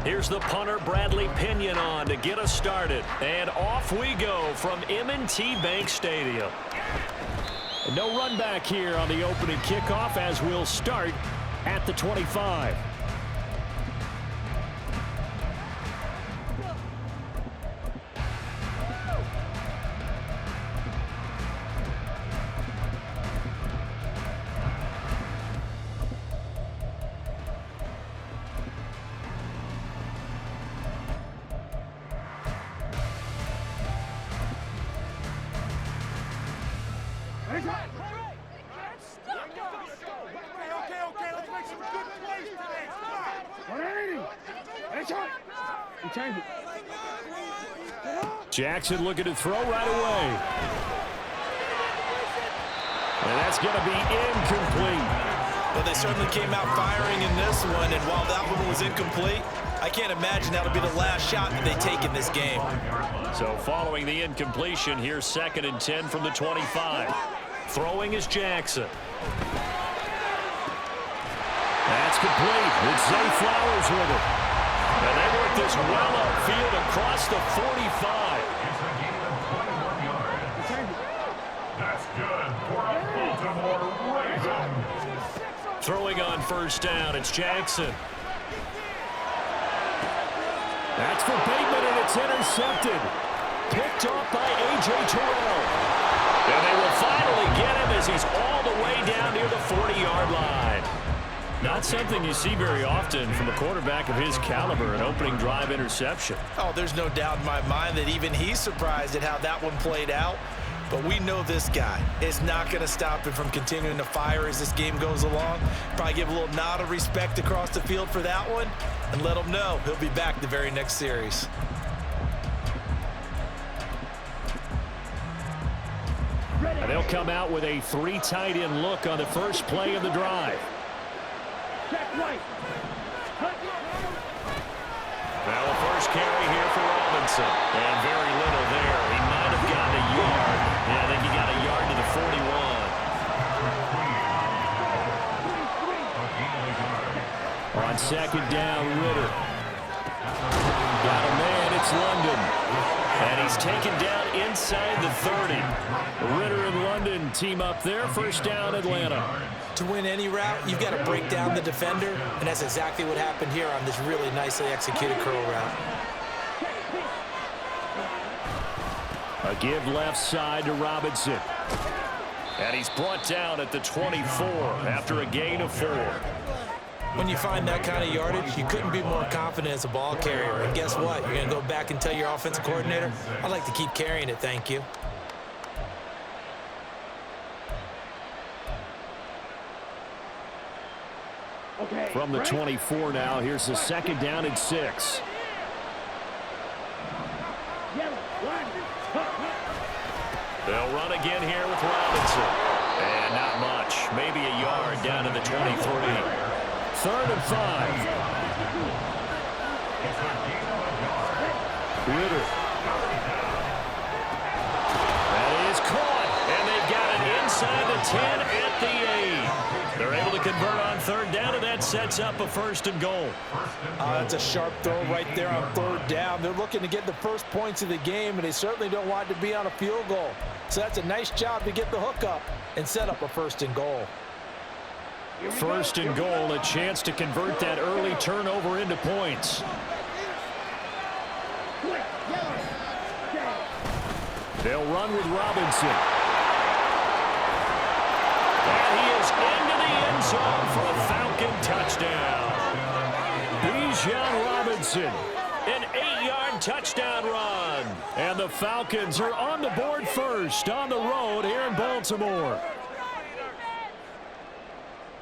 Here's the punter, Bradley Pinion, on to get us started. And off we go from M&T Bank Stadium. No run back here on the opening kickoff as we'll start at the 25. Jackson looking to throw right away. And that's going to be incomplete. Well, they certainly came out firing in this one, and while that one was incomplete, I can't imagine that'll be the last shot that they take in this game. So following the incompletion, here's 2nd and 10 from the 25. Throwing is Jackson. That's complete with Zay Flowers with it. And they work this well upfield across the 45. That's good for a Baltimore Raven. Throwing on 1st down, it's Jackson. That's for Bateman, and it's intercepted. Picked off by A.J. Terrell. And they will finally get him as he's all the way down near the 40-yard line. Not something you see very often from a quarterback of his caliber, an opening drive interception. Oh, there's no doubt in my mind that even he's surprised at how that one played out. But we know this guy is not going to stop him from continuing to fire as this game goes along. Probably give a little nod of respect across the field for that one and let him know he'll be back the very next series. And they'll come out with a 3 tight end look on the first play of the drive. Now the first carry here for Robinson. And very little there. He might have gotten a yard. Yeah, I think he got a yard to the 41. On 2nd down, Ritter. Got a man, it's London. And he's taken down inside the 30. Ritter and London team up there. 1st down, Atlanta. To win any route, you've got to break down the defender, and that's exactly what happened here on this really nicely executed curl route. A give left side to Robinson. And he's brought down at the 24 after a gain of 4. When you find that kind of yardage, you couldn't be more confident as a ball carrier. And guess what? You're going to go back and tell your offensive coordinator, I'd like to keep carrying it, thank you. From the 24 now, here's the 2nd down and 6. They'll run again here with Robinson. And not much. Maybe a yard down to the 23. 3rd and 5. Ritter. That is caught. And they've got it inside the 10 at the 8. They're able to convert on 3rd down, and that sets up a 1st and goal. That's a sharp throw right there on 3rd down. They're looking to get the first points of the game, and they certainly don't want it to be on a field goal. So that's a nice job to get the hook up and set up a 1st and goal. 1st and goal, a chance to convert that early turnover into points. They'll run with Robinson. And he is into the end zone for a Falcon touchdown. Bijan Robinson, an 8-yard touchdown run. And the Falcons are on the board first on the road here in Baltimore.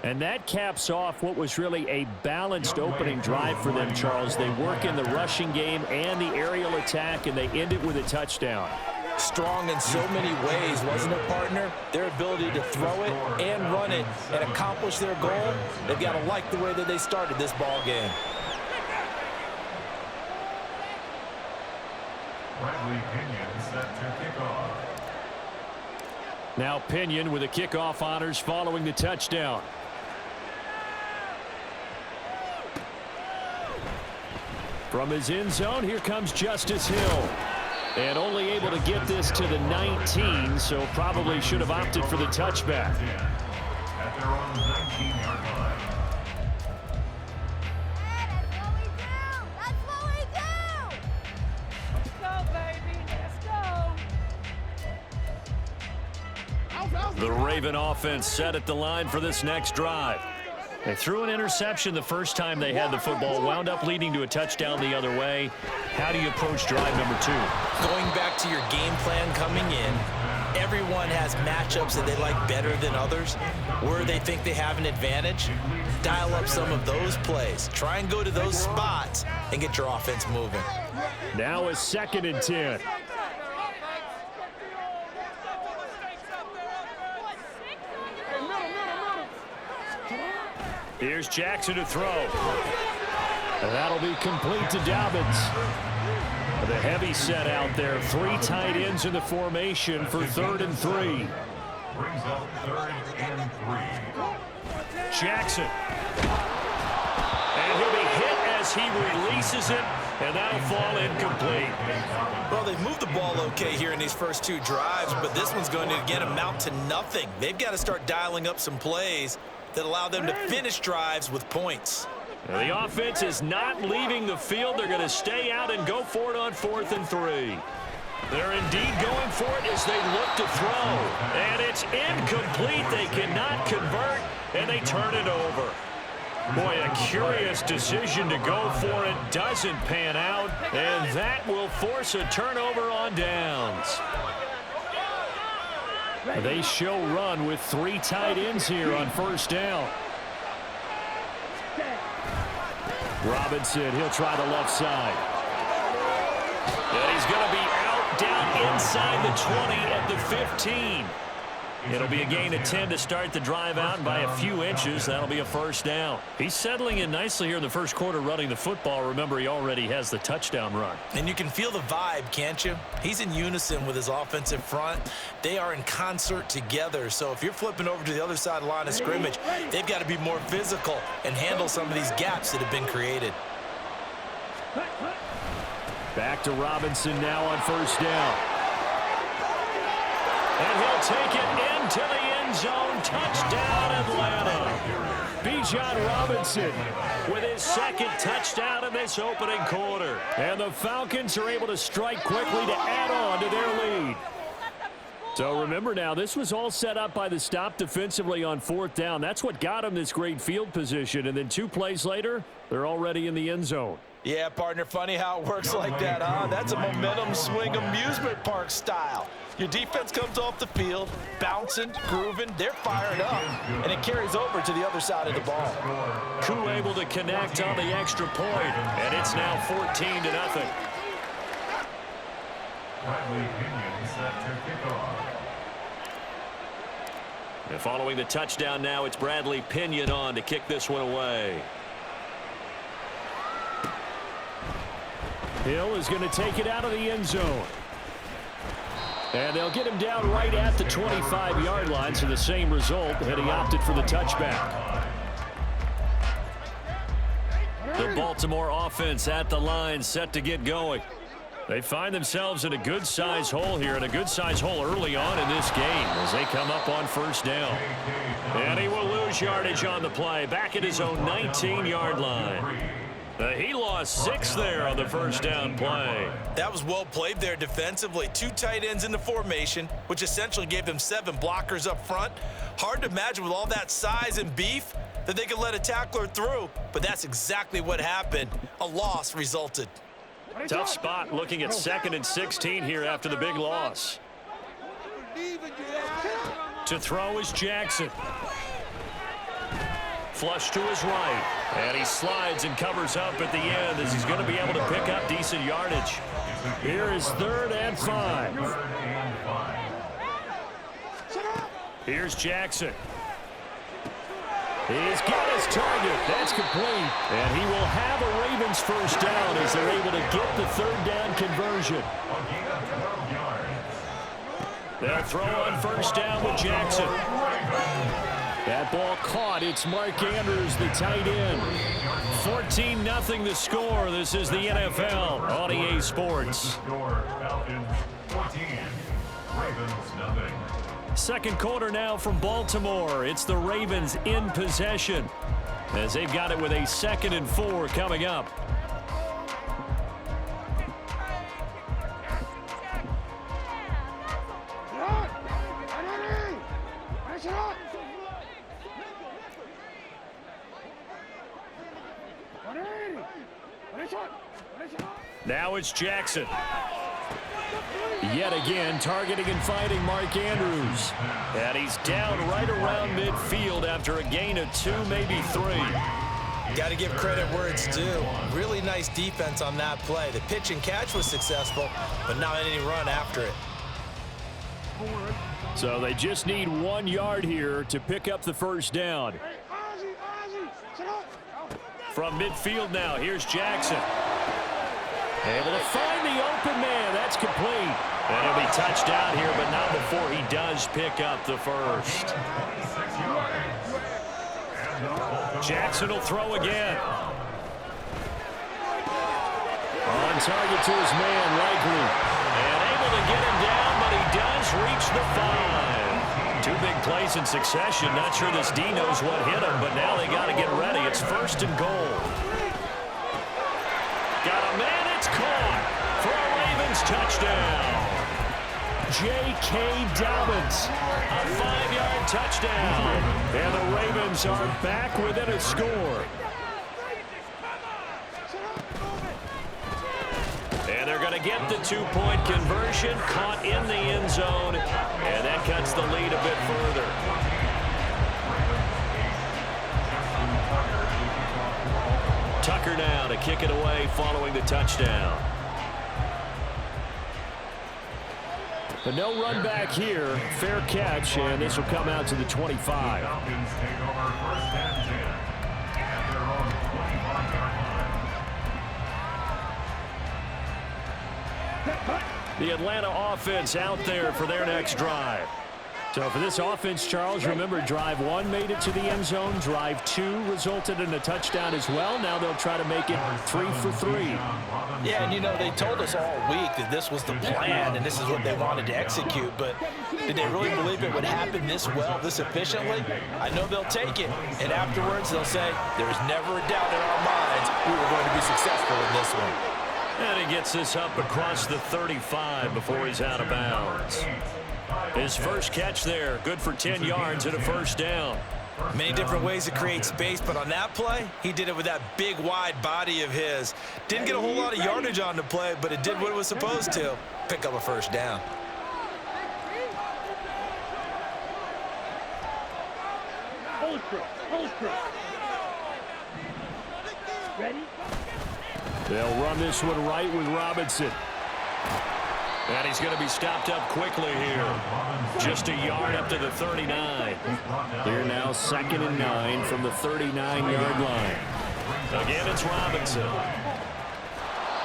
And that caps off what was really a balanced opening drive for them, Charles. They work in the rushing game and the aerial attack, and they end it with a touchdown. Strong in so many ways, wasn't it, partner? Their ability to throw it and run it and accomplish their goal, they've got to like the way that they started this ball game. Bradley Pinion set to kick off. Now Pinion with the kickoff honors following the touchdown. From his end zone, here comes Justice Hill. And only able to get this to the 19, so probably should have opted for the touchback. At their own 19-yard line. That's what we do! Let's go, baby. Let's go. The Raven offense set at the line for this next drive. They threw an interception the first time they had the football, wound up leading to a touchdown the other way. How do you approach drive number 2? Going back to your game plan coming in, everyone has matchups that they like better than others. Where they think they have an advantage, dial up some of those plays. Try and go to those spots and get your offense moving. Now a 2nd and 10. Here's Jackson to throw. And that'll be complete to Dobbins. The heavy set out there. 3 tight ends in the formation for 3rd and 3. Brings up 3rd and 3. Jackson. And he'll be hit as he releases it, and that'll fall incomplete. Well, they've moved the ball okay here in these first 2 drives, but this one's going to, again, amount to nothing. They've got to start dialing up some plays that allow them to finish drives with points. The offense is not leaving the field. They're going to stay out and go for it on 4th and 3. They're indeed going for it as they look to throw. And it's incomplete. They cannot convert, and they turn it over. Boy, a curious decision to go for it. Doesn't pan out, and that will force a turnover on downs. They show run with 3 tight ends here on 1st down. Robinson, he'll try the left side. And he's going to be out down inside the 20 at the 15. It'll be a gain of 10 to start the drive out, and by a few inches, that'll be a 1st down. He's settling in nicely here in the first quarter running the football. Remember, he already has the touchdown run. And you can feel the vibe, can't you? He's in unison with his offensive front. They are in concert together. So if you're flipping over to the other side of the line of scrimmage, they've got to be more physical and handle some of these gaps that have been created. Back to Robinson now on 1st down. And he'll take it into the end zone. Touchdown, Atlanta. Bijan Robinson with his 2nd touchdown in this opening quarter. And the Falcons are able to strike quickly to add on to their lead. So remember now, this was all set up by the stop defensively on 4th down. That's what got them this great field position. And then 2 plays later, they're already in the end zone. Yeah, partner, funny how it works like that, huh? That's a momentum swing amusement park style. Your defense comes off the field, bouncing, grooving, they're fired up, and it carries over to the other side of the ball. Koo able to connect on the extra point, and it's now 14-0. Bradley Pinion set to kick off. And following the touchdown now, it's Bradley Pinion on to kick this one away. Hill is going to take it out of the end zone. And they'll get him down right at the 25-yard line, so the same result, and he opted for the touchback. The Baltimore offense at the line, set to get going. They find themselves in a good-size hole here, and a good-size hole early on in this game as they come up on 1st down. And he will lose yardage on the play, back at his own 19-yard line. He lost 6 there on the 1st down play. That was well played there defensively. 2 tight ends in the formation, which essentially gave them 7 blockers up front. Hard to imagine with all that size and beef that they could let a tackler through, but that's exactly what happened. A loss resulted. Tough spot looking at 2nd and 16 here after the big loss. To throw is Jackson. Flush to his right, and he slides and covers up at the end as he's going to be able to pick up decent yardage. Here is 3rd and 5. Here's Jackson. He's got his target. That's complete. And he will have a Ravens 1st down as they're able to get the 3rd down conversion. They'll throw on 1st down with Jackson. That ball caught. It's Mark Andrews, the tight end. 14-0 the score. This is the NFL on EA Sports. Falcons 14, Ravens nothing. Second quarter now from Baltimore. It's the Ravens in possession as they've got it with a 2nd and 4 coming up. Now it's Jackson. Yet again, targeting and fighting Mark Andrews. And he's down right around midfield after a gain of 2, maybe 3. Got to give credit where it's due. Really nice defense on that play. The pitch and catch was successful, but not any run after it. So they just need 1 yard here to pick up the first down. From midfield now, here's Jackson. Able to find the open man. That's complete. And he'll be touched down here, but not before he does pick up the first. Jackson will throw again. On target to his man, likely. And able to get him down, but he does reach the 5. 2 big plays in succession. Not sure this D knows what hit him, but now they got to get ready. It's 1st and goal. Got a man. It's caught for a Ravens touchdown. J.K. Dobbins, a 5-yard touchdown. And the Ravens are back within a score. And they're going to get the 2-point conversion, caught in the end zone, and that cuts the lead a bit further. Tucker now to kick it away following the touchdown. But no run back here. Fair catch, and this will come out to the 25. Falcons take over 1st and 10 at their own 25-yard line. The Atlanta offense out there for their next drive. So for this offense, Charles, remember drive 1 made it to the end zone. Drive 2 resulted in a touchdown as well. Now they'll try to make it 3 for 3. Yeah, and you know, they told us all week that this was the plan and this is what they wanted to execute, but did they really believe it would happen this well, this efficiently? I know they'll take it, and afterwards they'll say, there's never a doubt in our minds we were going to be successful in this one. And he gets this up across the 35 before he's out of bounds. His first catch there, good for 10 yards and a first down. Many different ways to create space, but on that play, he did it with that big, wide body of his. Didn't get a whole lot of yardage on the play, but it did what it was supposed to. Pick up a first down. Ready? They'll run this one right with Robinson. And he's going to be stopped up quickly here. Just a yard up to the 39. They're now 2nd and 9 from the 39-yard line. Again, it's Robinson.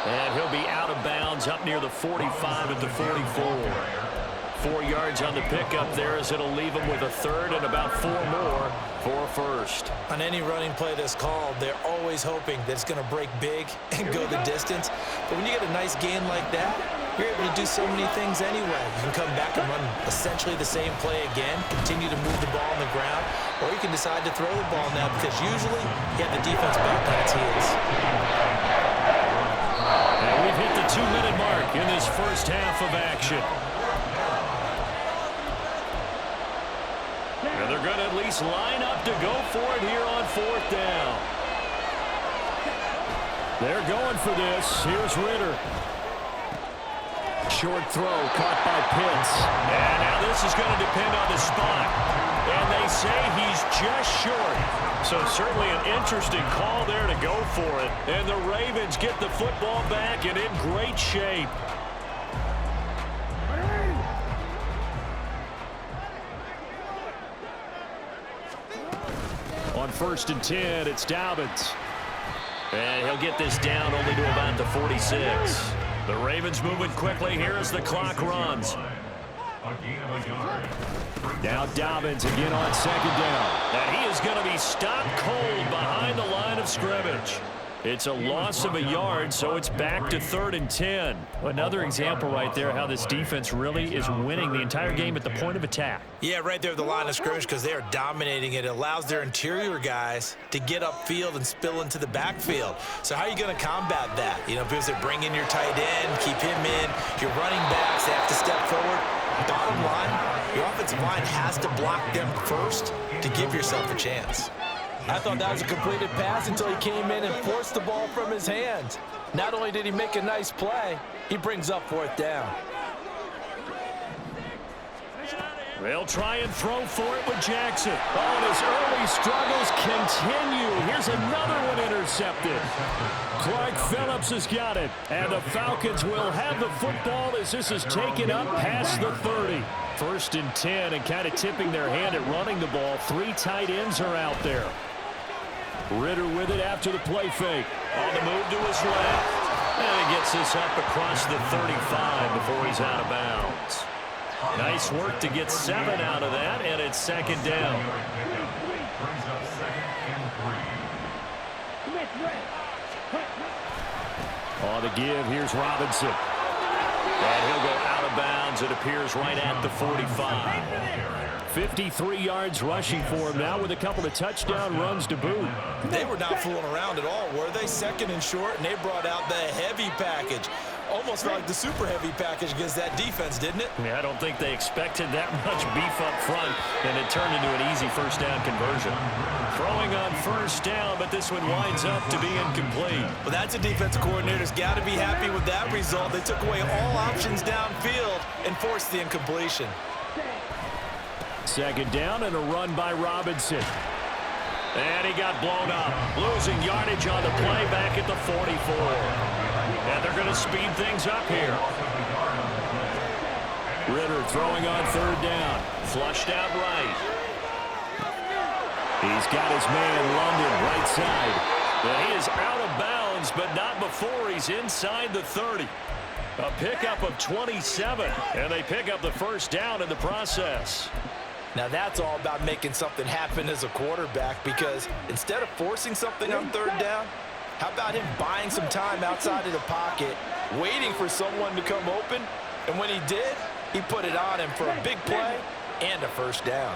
And he'll be out of bounds up near the 45 at the 44. 4 yards on the pickup there as it'll leave him with a 3rd and about 4 more for a first. On any running play that's called, they're always hoping that it's going to break big and go the distance. But when you get a nice gain like that, you're able to do so many things anyway. You can come back and run essentially the same play again, continue to move the ball on the ground, or you can decide to throw the ball now because usually you have the defense back on its heels. And we've hit the 2-minute mark in this first half of action. And they're going to at least line up to go for it here on 4th down. They're going for this. Here's Ritter. Short throw caught by Pitts. And now this is going to depend on the spot. And they say he's just short. So certainly an interesting call there to go for it. And the Ravens get the football back and in great shape. On 1st and 10, it's Dobbins. And he'll get this down only to about the 46. The Ravens moving quickly here as the clock runs. A gain of a yard. Now Dobbins again on second down. And he is going to be stopped cold behind the line of scrimmage. It's a loss of a yard, so it's back to 3rd and 10. Another example right there how this defense really is winning the entire game at the point of attack. Yeah, right there at the line of scrimmage because they are dominating it. It allows their interior guys to get upfield and spill into the backfield. So how are you going to combat that? You know, because they bring in your tight end, keep him in, your running backs, they have to step forward. Bottom line, your offensive line has to block them first to give yourself a chance. I thought that was a completed pass until he came in and forced the ball from his hands. Not only did he make a nice play, he brings up 4th down. They'll try and throw for it with Jackson. Oh, and his early struggles continue. Here's another one intercepted. Clark Phillips has got it. And the Falcons will have the football as this is taken up past the 30. 1st and 10, and kind of tipping their hand at running the ball. 3 tight ends are out there. Ritter with it after the play fake. On the move to his left. And he gets this up across the 35 before he's out of bounds. Nice work to get 7 out of that, and it's 2nd down. Brings up 2nd and 3. On the give, here's Robinson. And he'll go out of bounds. It appears right at the 45. 53 yards rushing for him now with a couple of touchdown runs to boot. They were not fooling around at all, were they? 2nd and short, and they brought out the heavy package. Almost felt like the super heavy package against that defense, didn't it? I don't think they expected that much beef up front, and it turned into an easy 1st down conversion. Throwing on 1st down, but this one winds up to be incomplete. Well, that's a defensive coordinator's got to be happy with that result. They took away all options downfield and forced the incompletion. 2nd down and a run by Robinson. And he got blown up. Losing yardage on the play back at the 44. And they're going to speed things up here. Ritter throwing on 3rd down. Flushed out right. He's got his man London right side. And he is out of bounds, but not before he's inside the 30. A pickup of 27. And they pick up the 1st down in the process. Now that's all about making something happen as a quarterback, because instead of forcing something on 3rd down, how about him buying some time outside of the pocket, waiting for someone to come open, and when he did, he put it on him for a big play and a 1st down.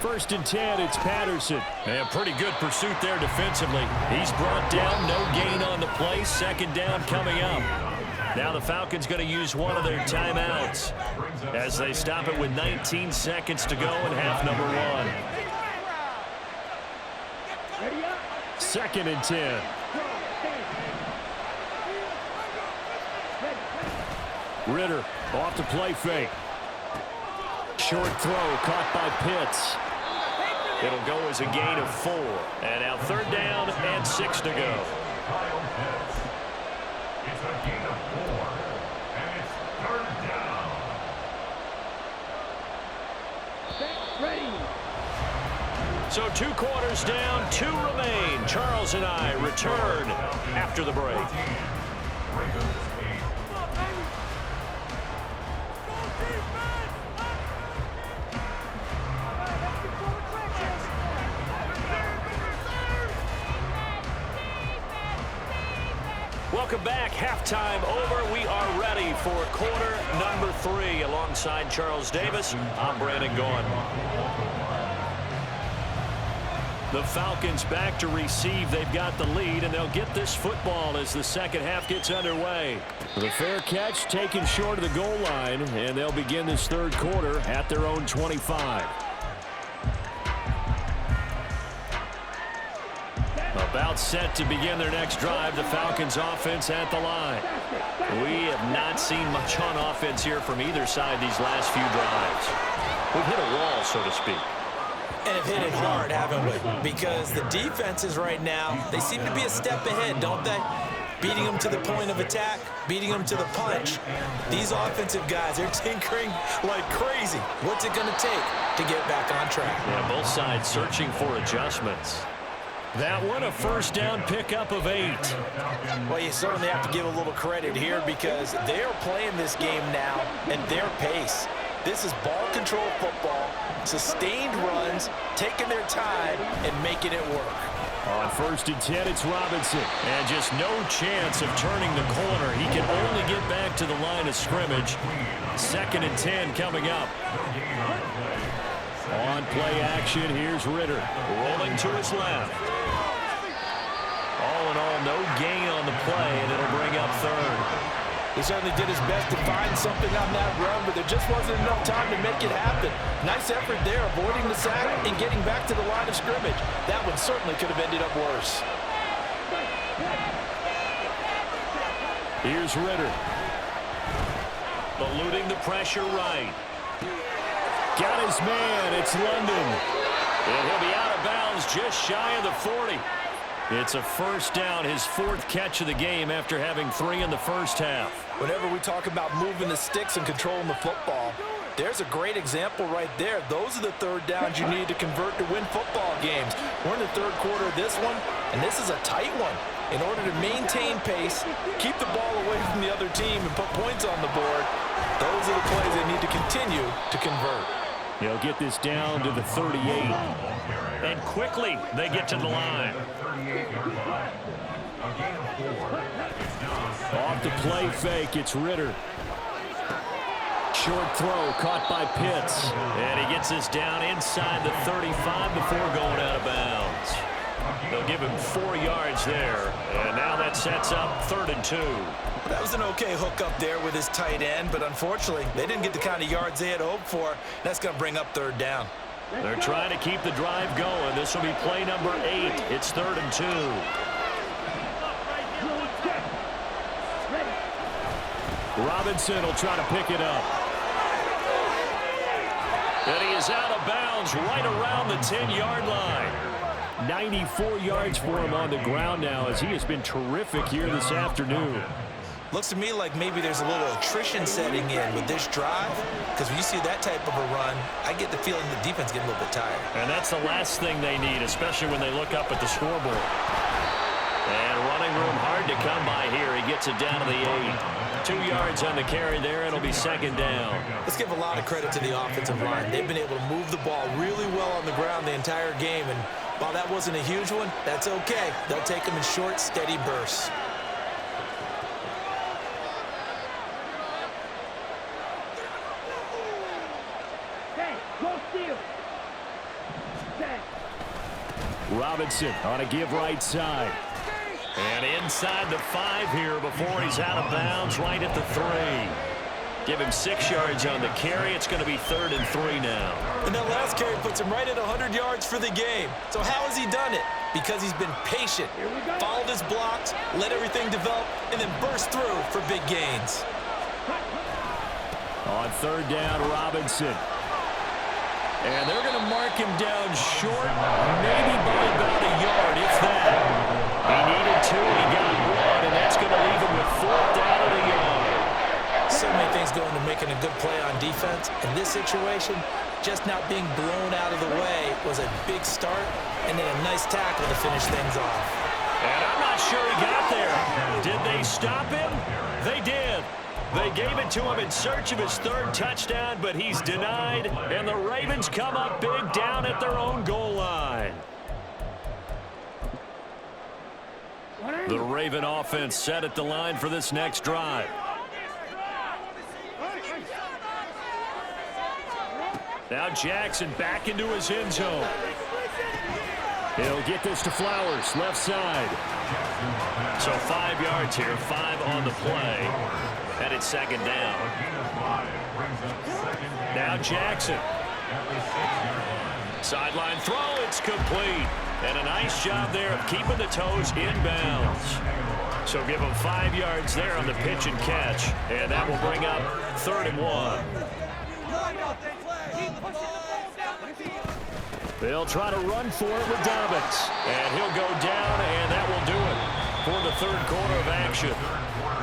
First and 10, it's Patterson. And pretty good pursuit there defensively. He's brought down, no gain on the play. 2nd down coming up. Now the Falcons going to use one of their timeouts as they stop it with 19 seconds to go in half number 1. 2nd and 10. Ritter off the play fake. Short throw caught by Pitts. It'll go as a gain of 4. And now 3rd down and 6 to go. It's a gain of 4. And it's 3rd down. So 2 quarters down, 2 remain. Charles and I return after the break. Welcome back. Halftime over. We are ready for quarter number 3. Alongside Charles Davis, I'm Brandon Gaughan. The Falcons back to receive. They've got the lead, and they'll get this football as the 2nd half gets underway. The fair catch taken short of the goal line, and they'll begin this 3rd quarter at their own 25. About set to begin their next drive. The Falcons offense at the line. We have not seen much on offense here from either side these last few drives. We've hit a wall, so to speak. And have hit it hard, haven't we? Because the defenses right now, they seem to be a step ahead, don't they? Beating them to the point of attack, beating them to the punch. These offensive guys are tinkering like crazy. What's it going to take to get back on track? Yeah, both sides searching for adjustments. That one a first down pickup of 8. Well, you certainly have to give a little credit here because they're playing this game now at their pace. This is ball control football, sustained runs, taking their time, and making it work. On 1st and 10, it's Robinson. And just no chance of turning the corner. He can only get back to the line of scrimmage. 2nd and 10 coming up. On play action, here's Ritter. Rolling to his left. All in all, no gain on the play, and it'll bring up 3rd. He certainly did his best to find something on that run, but there just wasn't enough time to make it happen. Nice effort there, avoiding the sack and getting back to the line of scrimmage. That one certainly could have ended up worse. Here's Ritter. Eluding the pressure right. Got his man. It's London. And he'll be out of bounds just shy of the 40. It's a first down, his 4th catch of the game after having 3 in the first half. Whenever we talk about moving the sticks and controlling the football, there's a great example right there. Those are the 3rd downs you need to convert to win football games. We're in the 3rd quarter of this one, and this is a tight one. In order to maintain pace, keep the ball away from the other team, and put points on the board, those are the plays they need to continue to convert. He'll get this down to the 38. And quickly, they get to the line. Off the play fake, it's Ritter. Short throw caught by Pitts. And he gets this down inside the 35 before going out of bounds. They'll give him 4 yards there. And now that sets up 3rd and 2. That was an okay hook up there with his tight end, but unfortunately, they didn't get the kind of yards they had hoped for. That's going to bring up 3rd down. They're trying to keep the drive going. This will be play number 8. It's 3rd and 2. Robinson will try to pick it up. And he is out of bounds right around the 10-yard line. 94 yards for him on the ground now as he has been terrific here this afternoon. Looks to me like maybe there's a little attrition setting in with this drive, because when you see that type of a run, I get the feeling the defense getting a little bit tired. And that's the last thing they need, especially when they look up at the scoreboard. And running room hard to come by here. He gets it down to the 8. 2 yards on the carry there. It'll be 2nd down. Let's give a lot of credit to the offensive line. They've been able to move the ball really well on the ground the entire game, and while that wasn't a huge one, that's okay. They'll take them in short, steady bursts. Robinson on a give right side. And inside the 5 here before he's out of bounds right at the 3. Give him 6 yards on the carry. It's going to be 3rd and 3 now. And that last carry puts him right at 100 yards for the game. So how has he done it? Because he's been patient, followed his blocks, let everything develop, and then burst through for big gains. On 3rd down, Robinson. And they're going to mark him down short, maybe by about a yard, if that. He needed 2, he got 1, and that's going to leave him with 4th down at a yard. So many things go into making a good play on defense. In this situation, just not being blown out of the way was a big start, and then a nice tackle to finish things off. And I'm not sure he got there. Did they stop him? They did. They gave it to him in search of his 3rd touchdown, but he's denied, and the Ravens come up big down at their own goal line. The Raven offense set at the line for this next drive. Now Jackson back into his end zone. He'll get this to Flowers, left side. So 5 yards here, 5 on the play. And it's 2nd down. Now Jackson. Sideline throw, it's complete. And a nice job there of keeping the toes in bounds. So give him 5 yards there on the pitch and catch. And that will bring up 3rd and 1. They'll try to run for it with Dobbins. And he'll go down, and that will do it for the 3rd quarter of action.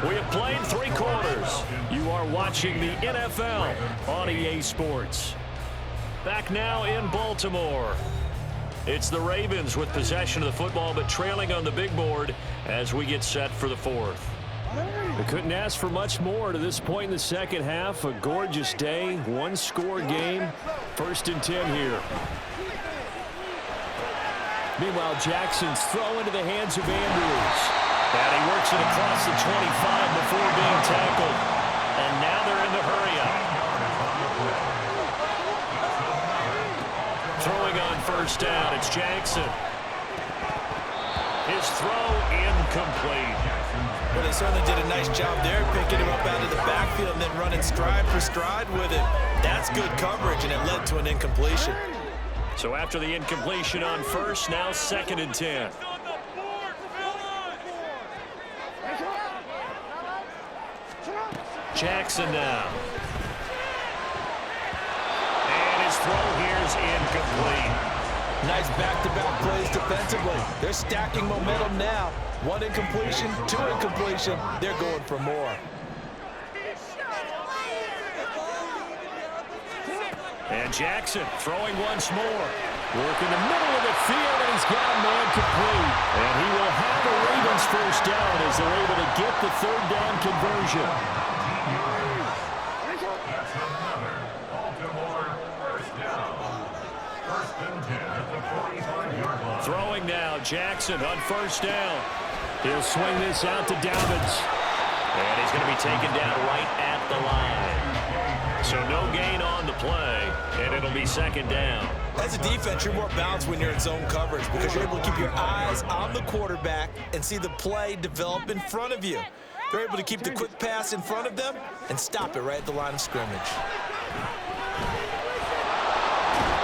We have played 3 quarters. You are watching the NFL on EA Sports. Back now in Baltimore. It's the Ravens with possession of the football, but trailing on the big board as we get set for the fourth. They couldn't ask for much more to this point in the second half. A gorgeous day, one-score game. 1st and 10 here. Meanwhile, Jackson's throw into the hands of Andrews. And he works it across the 25 before being tackled. And now they're in the hurry-up. Throwing on 1st down, it's Jackson. His throw incomplete. Well, they certainly did a nice job there, picking him up out of the backfield and then running stride for stride with it. That's good coverage, and it led to an incompletion. So after the incompletion on 1st, now 2nd and 10. Jackson now. And his throw here is incomplete. Nice back-to-back plays defensively. They're stacking momentum now. 1 incompletion, 2 incompletion. They're going for more. And Jackson throwing once more. Working the middle of the field, and he's got a man complete. And he will have the Ravens 1st down as they're able to get the 3rd down conversion. That's another Baltimore 1st down. 1st and 10 at the 45-yard line. Throwing now, Jackson on 1st down. He'll swing this out to Dobbins. And he's going to be taken down right at the line. So no gain on the play, and it'll be 2nd down. As a defense, you're more balanced when you're in zone coverage because you're able to keep your eyes on the quarterback and see the play develop in front of you. They're able to keep the quick pass in front of them and stop it right at the line of scrimmage.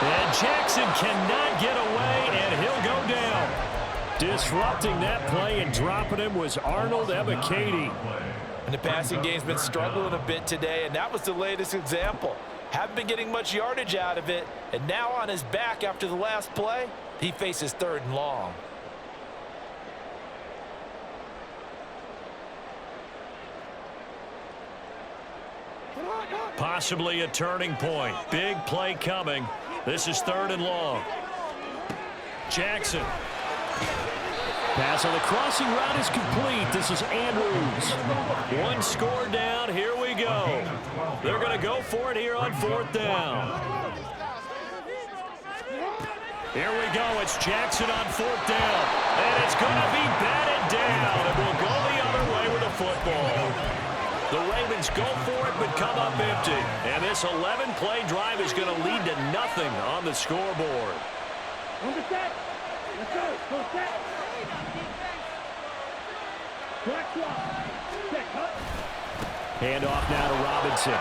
And Jackson cannot get away, and he'll go down. Disrupting that play and dropping him was Arnold Ebiketie. And the passing game's been struggling a bit today, and that was the latest example. Haven't been getting much yardage out of it, and now on his back after the last play, he faces 3rd and long. Possibly a turning point. Big play coming. This is 3rd and long. Jackson. Pass on the crossing route is complete. This is Andrews. 1 score down. Here we go. They're going to go for it here on 4th down. Here we go. It's Jackson on 4th down. And it's going to be batted down. And we'll go the other way with the football. The Ravens go for it but come up empty. And this 11-play drive is going to lead to nothing on the scoreboard. On the set. Let's go. Go set. Hand off now to Robinson.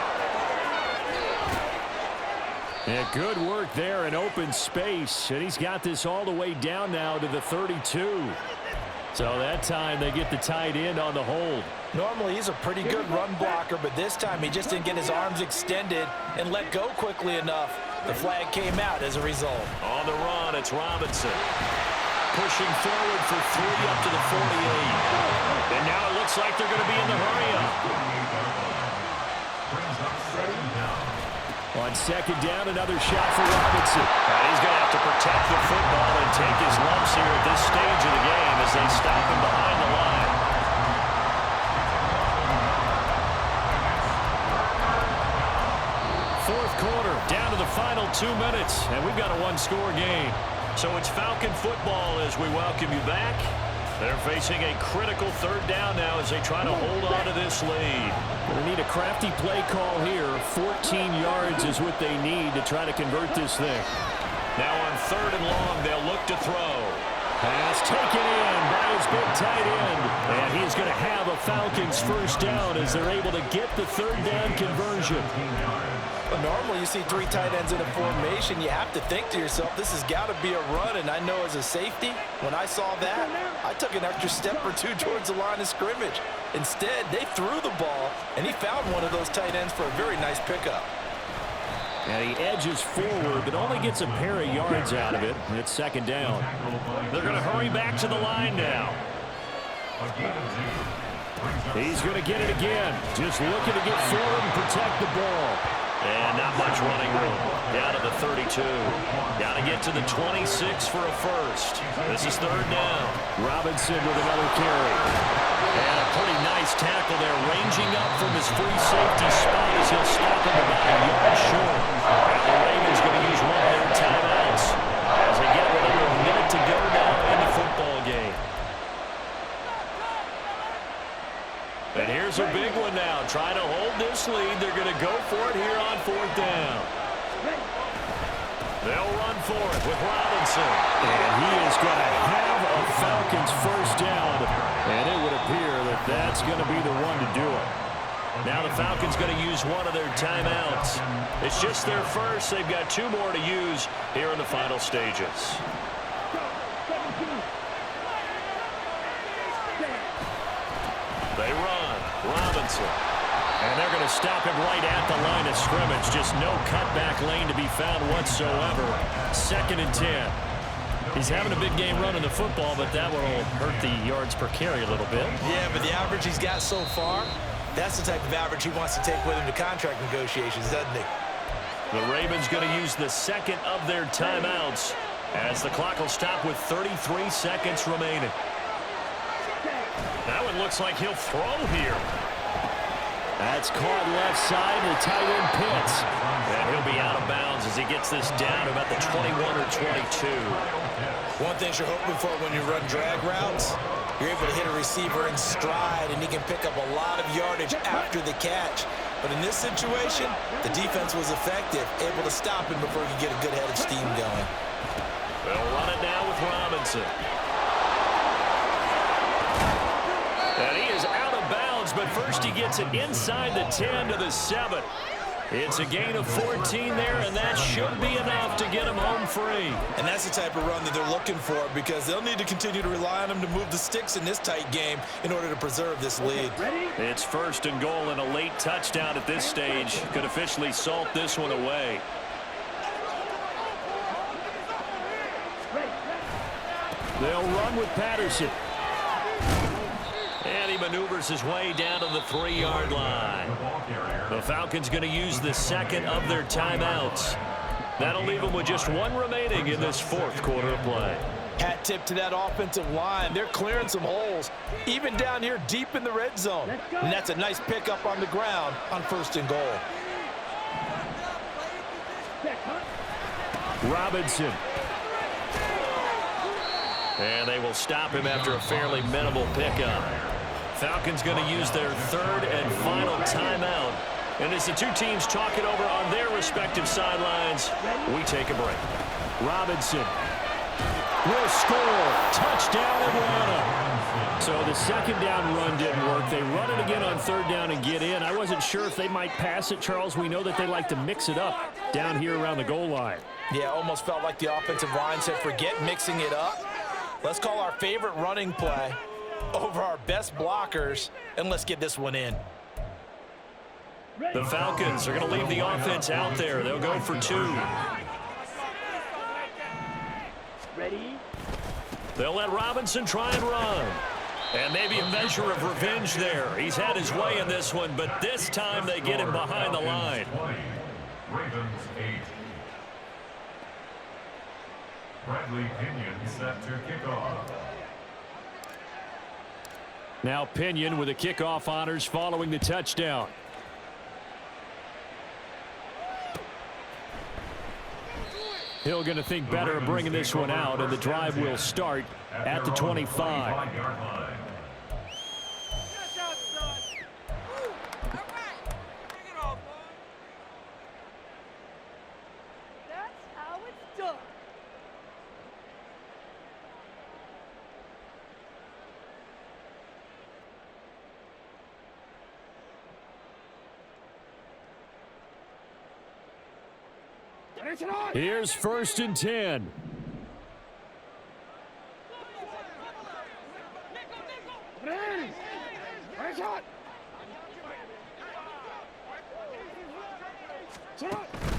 And good work there in open space. And he's got this all the way down now to the 32. So that time they get the tight end on the hold. Normally he's a pretty good run blocker, but this time he just didn't get his arms extended and let go quickly enough. The flag came out as a result. On the run, it's Robinson. Pushing forward for 3 up to the 48. And now it looks like they're going to be in the hurry-up. On 2nd down, another shot for Robinson. And he's going to have to protect the football and take his lumps here at this stage of the game as they stop him behind the line. Fourth quarter, down to the final 2 minutes, and we've got a 1-score game. So it's Falcon football as we welcome you back. They're facing a critical 3rd down now as they try to hold on to this lead. They need a crafty play call here. 14 yards is what they need to try to convert this thing. Now on 3rd and long, they'll look to throw. Pass taken in by his big tight end. And he's going to have a Falcons 1st down as they're able to get the 3rd down conversion. Well, normally you see 3 tight ends in a formation. You have to think to yourself, this has got to be a run. And I know as a safety, when I saw that, I took an extra step or 2 towards the line of scrimmage. Instead, they threw the ball, and he found one of those tight ends for a very nice pickup. And he edges forward, but only gets a pair of yards out of it. And it's 2nd down. They're going to hurry back to the line now. He's going to get it again. Just looking to get forward and protect the ball. And not much running room. Down to the 32. Got to get to the 26 for a first. This is third down. Robinson with another carry. And a pretty nice tackle there, ranging up from his free safety spot as he'll stop him about a yard short. And the Ravens going to use one of their timeouts as they get with under a minute to go now in the football game. And here's a big one now. Trying to hold this lead. They're going to go for it here on fourth down. They'll run for it with Robinson. And he is going to have a Falcons first down. And it would appear that that's going to be the one to do it. Now the Falcons going to use one of their timeouts. It's just their first. They've got two more to use here in the final stages. They run. Robinson. And they're going to stop him right at the line of scrimmage. Just no cutback lane to be found whatsoever. 2nd and 10. He's having a big game running the football, but that will hurt the yards per carry a little bit. Yeah, but the average he's got so far, that's the type of average he wants to take with him to contract negotiations, doesn't he? The Ravens going to use the second of their timeouts as the clock will stop with 33 seconds remaining. That one looks like he'll throw here. That's caught left side. The tight end Pitts. And he'll be out of bounds as he gets this down about the 21 or 22. One thing you're hoping for when you run drag routes, you're able to hit a receiver in stride, and he can pick up a lot of yardage after the catch. But in this situation, the defense was effective, able to stop him before he could get a good head of steam going. They'll run it now with Robinson. And he is out of bounds, but first he gets it inside the 10 to the 7. It's a gain of 14 there, and that should be enough to get him home free. And that's the type of run that they're looking for, because they'll need to continue to rely on him to move the sticks in this tight game in order to preserve this lead. It's 1st and goal, and a late touchdown at this stage could officially salt this one away. They'll run with Patterson. And he maneuvers his way down to the 3-yard line. The Falcons going to use the second of their timeouts. That'll leave them with just one remaining in this 4th quarter of play. Hat tip to that offensive line. They're clearing some holes, even down here deep in the red zone. And that's a nice pickup on the ground on 1st and goal. Robinson. And they will stop him after a fairly minimal pickup. Falcons going to use their 3rd and final timeout. And as the two teams talk it over on their respective sidelines, we take a break. Robinson will score. Touchdown Atlanta. So the 2nd down run didn't work. They run it again on 3rd down and get in. I wasn't sure if they might pass it, Charles. We know that they like to mix it up down here around the goal line. Yeah, almost felt like the offensive line said, forget mixing it up. Let's call our favorite running play over our best blockers, and let's get this one in. The Falcons are going to leave the offense out there. They'll go for 2. Ready? They'll let Robinson try and run. And maybe a measure of revenge there. He's had his way in this one, but this time they get him behind the line. Ravens 8. Bradley Pinion set to kick off. Now Pinion with the kickoff honors following the touchdown. Hill going to think better of bringing this one out, and the drive will start at the 25. That's how it's done. Here's 1st and 10.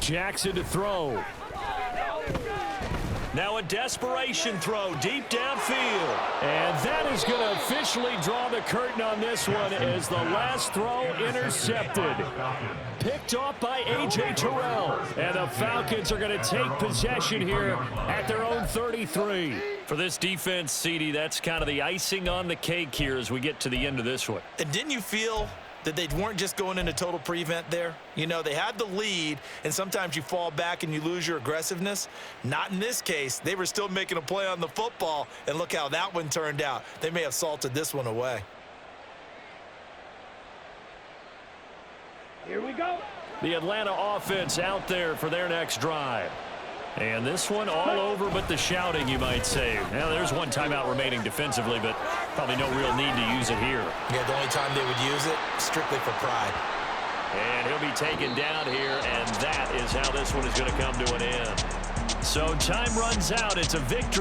Jackson to throw. Now a desperation throw deep downfield. And that is going to officially draw the curtain on this one as the last throw intercepted. Picked off by A.J. Terrell. And the Falcons are going to take possession here at their own 33. For this defense, CD, that's kind of the icing on the cake here as we get to the end of this one. And didn't you feel that they weren't just going into total prevent there? You know, they had the lead, and sometimes you fall back and you lose your aggressiveness. Not in this case. They were still making a play on the football, and look how that one turned out. They may have salted this one away. Here we go. The Atlanta offense out there for their next drive. And this one all over but the shouting, you might say. Now, there's one timeout remaining defensively, but probably no real need to use it here. Yeah, the only time they would use it, strictly for pride. And he'll be taken down here, and that is how this one is going to come to an end. So time runs out. It's a victory.